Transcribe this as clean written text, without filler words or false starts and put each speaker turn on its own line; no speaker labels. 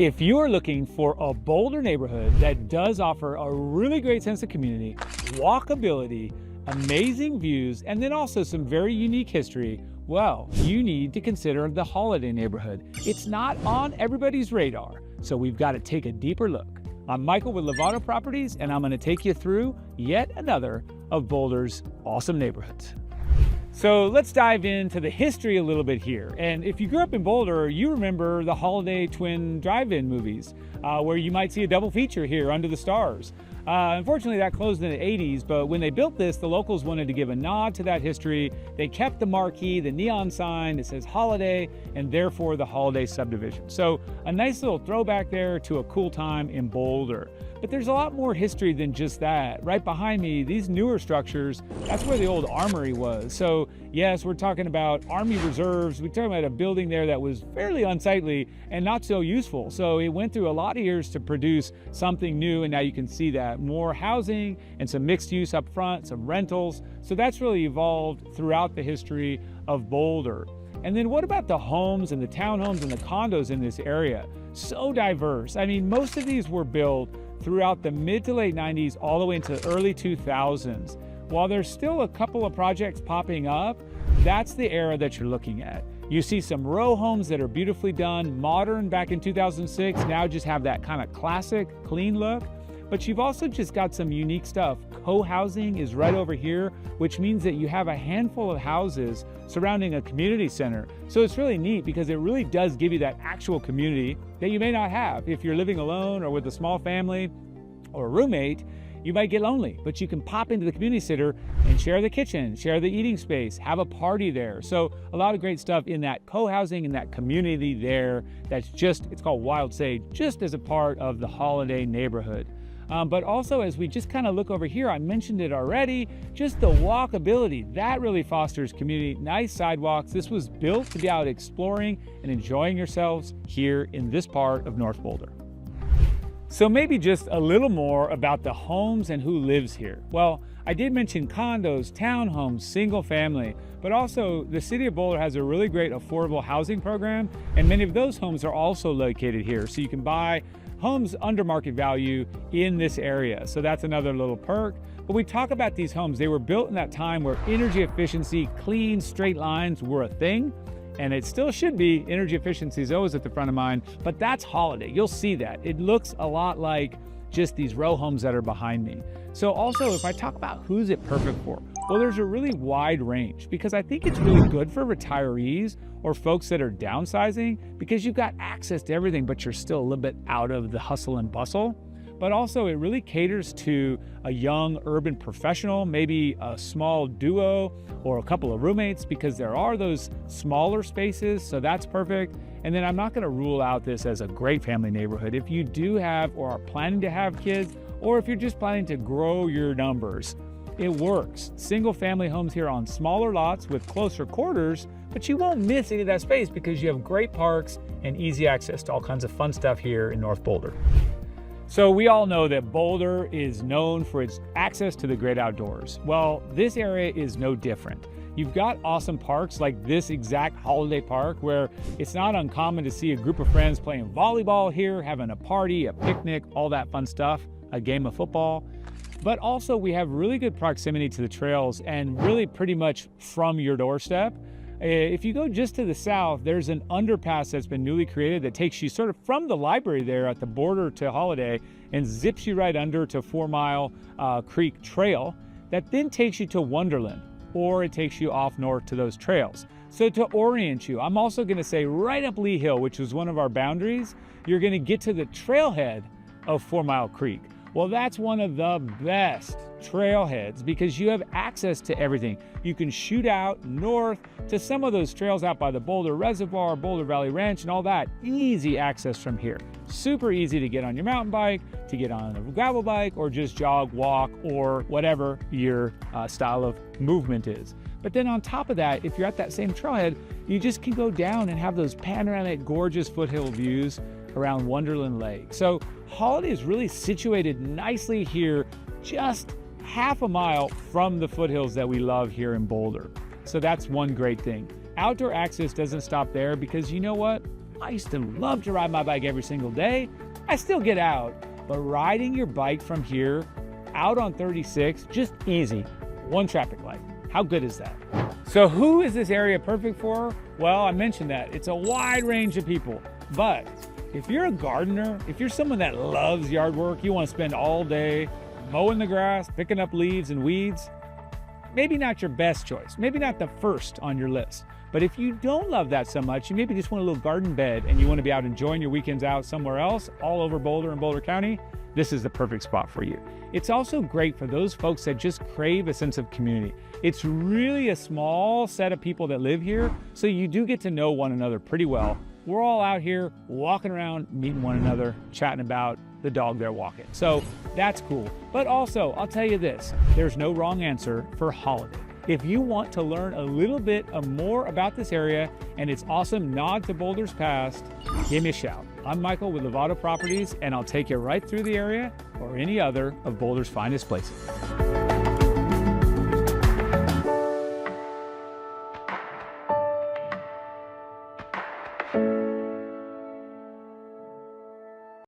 If you are looking for a Boulder neighborhood that does offer a really great sense of community, walkability, amazing views, and then also some very unique history, well, you need to consider the Holiday neighborhood. It's not on everybody's radar, so we've got to take a deeper look. I'm Michael with Lovato Properties, and I'm going to take you through yet another of Boulder's awesome neighborhoods. So let's dive into the history a little bit here. And if you grew up in Boulder, you remember the Holiday Twin Drive-In movies, where you might see a double feature here under the stars. Unfortunately, that closed in the 80s, but when they built this, the locals wanted to give a nod to that history. They kept the marquee, the neon sign that says Holiday, and therefore the Holiday subdivision. So a nice little throwback there to a cool time in Boulder. But there's a lot more history than just that. Right behind me, these newer structures, that's where the old armory was. So yes, we're talking about Army reserves. We're talking about a building there that was fairly unsightly and not so useful. So it went through a lot of years to produce something new, and now you can see that. More housing and some mixed use up front, some rentals. So that's really evolved throughout the history of Boulder. And then what about the homes and the townhomes and the condos in this area? So diverse. I mean, most of these were built throughout the mid to late 90s all the way into the early 2000s. While there's still a couple of projects popping up, that's the era that you're looking at. You see some row homes that are beautifully done, modern back in 2006, now just have that kind of classic, clean look. But you've also just got some unique stuff. Co-housing is right over here, which means that you have a handful of houses surrounding a community center. So it's really neat because it really does give you that actual community that you may not have. If you're living alone or with a small family or a roommate, you might get lonely, but you can pop into the community center and share the kitchen, share the eating space, have a party there. So a lot of great stuff in that co-housing and that community there that's just, it's called Wild Sage, just as a part of the Holiday neighborhood. But also, as we just kind of look over here, I mentioned it already, just the walkability, that really fosters community. Nice sidewalks. This was built to be out exploring and enjoying yourselves here in this part of North Boulder. So maybe just a little more about the homes and who lives here. Well, I did mention condos, townhomes, single family, but also the city of Boulder has a really great affordable housing program, and many of those homes are also located here. So you can buy homes under market value in this area. So that's another little perk. But we talk about these homes, they were built in that time where energy efficiency, clean, straight lines were a thing. And it still should be. Energy efficiency is always at the front of mind, but that's Holiday. You'll see that. It looks a lot like just these row homes that are behind me. So also, if I talk about who's it perfect for, well, there's a really wide range because I think it's really good for retirees or folks that are downsizing because you've got access to everything, but you're still a little bit out of the hustle and bustle. But also it really caters to a young urban professional, maybe a small duo or a couple of roommates, because there are those smaller spaces, so that's perfect. And then I'm not gonna rule out this as a great family neighborhood. If you do have or are planning to have kids, or if you're just planning to grow your numbers, it works. Single family homes here on smaller lots with closer quarters, but you won't miss any of that space because you have great parks and easy access to all kinds of fun stuff here in North Boulder. So we all know that Boulder is known for its access to the great outdoors. Well, this area is no different. You've got awesome parks like this exact Holiday Park where it's not uncommon to see a group of friends playing volleyball here, having a party, a picnic, all that fun stuff, a game of football. But also we have really good proximity to the trails and really pretty much from your doorstep. If you go just to the south, there's an underpass that's been newly created that takes you sort of from the library there at the border to Holiday and zips you right under to 4 Mile Creek Trail that then takes you to Wonderland, or it takes you off north to those trails. So to orient you, I'm also gonna say right up Lee Hill, which was one of our boundaries, you're gonna get to the trailhead of 4 Mile Creek. Well, that's one of the best trailheads because you have access to everything. You can shoot out north to some of those trails out by the Boulder Reservoir, Boulder Valley Ranch, and all that. Easy access from here. Super easy to get on your mountain bike, to get on a gravel bike, or just jog, walk, or whatever your style of movement is. But then on top of that, if you're at that same trailhead, you just can go down and have those panoramic, gorgeous foothill views around Wonderland Lake. So Holiday is really situated nicely here, just half a mile from the foothills that we love here in Boulder. So that's one great thing. Outdoor access doesn't stop there because you know what? I used to love to ride my bike every single day. I still get out, but riding your bike from here out on 36, just easy. One traffic light. How good is that? So who is this area perfect for? Well, I mentioned that. It's a wide range of people. But if you're a gardener, if you're someone that loves yard work, you want to spend all day mowing the grass, picking up leaves and weeds, maybe not your best choice, maybe not the first on your list. But if you don't love that so much, you maybe just want a little garden bed and you want to be out enjoying your weekends out somewhere else, all over Boulder and Boulder County, this is the perfect spot for you. It's also great for those folks that just crave a sense of community. It's really a small set of people that live here, so you do get to know one another pretty well. We're all out here walking around, meeting one another, chatting about the dog they're walking. So that's cool. But also, I'll tell you this, there's no wrong answer for holiday. If you want to learn a little bit more about this area and its awesome nod to Boulder's past, give me a shout. I'm Michael with Lovato Properties, and I'll take you right through the area or any other of Boulder's finest places.